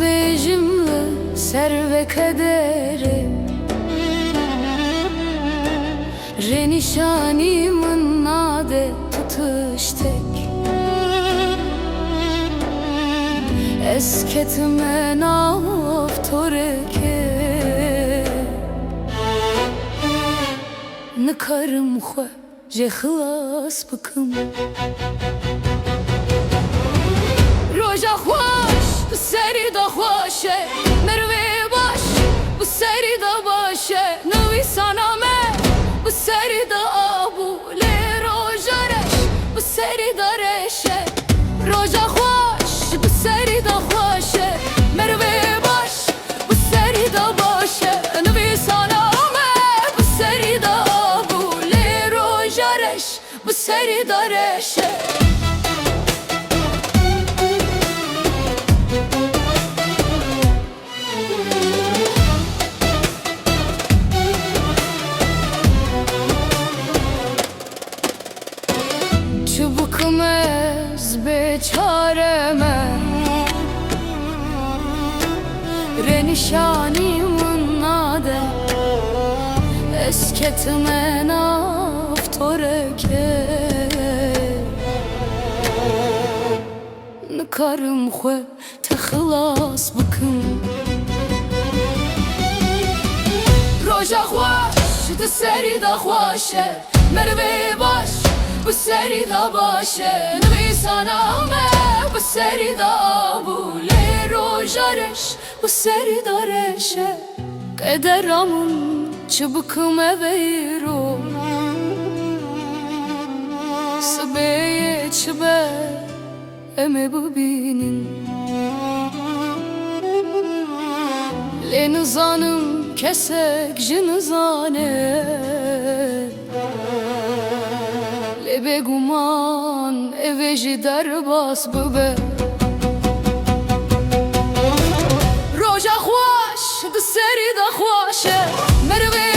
Subejimle serve kaderi Renişanimin nade tutuştek Esketme naftoreke Nıkarım xwe jê xilas bikim Roja xweş bi serî da xweş e Mervê baş bi serî da baş e Nivîsana me bi serî da abû Lê roja reş bi serî da reş e Roja xweş bi serî da xweş e Mervê baş bi serî da baş e Nivîsana me bi serî da abû Lê roja reş bi serî da reş e Çubuk mez beçareme Renişanimin nade Esketme naftoreke Nıkarım xwe te xilas bikim Roja xweş di serî da xweş e Mervê baş bi serî da baş e Nivîsana me bi serî da abû Lê roja reş bi serî da reş e Qederamın çibikim eveyro Sibeyê çibe em ê bibînin Lê nizanim kesek ji nizane Lê bêguman evê jî derbas bibe Roja xweş di serî da xweş e Mervê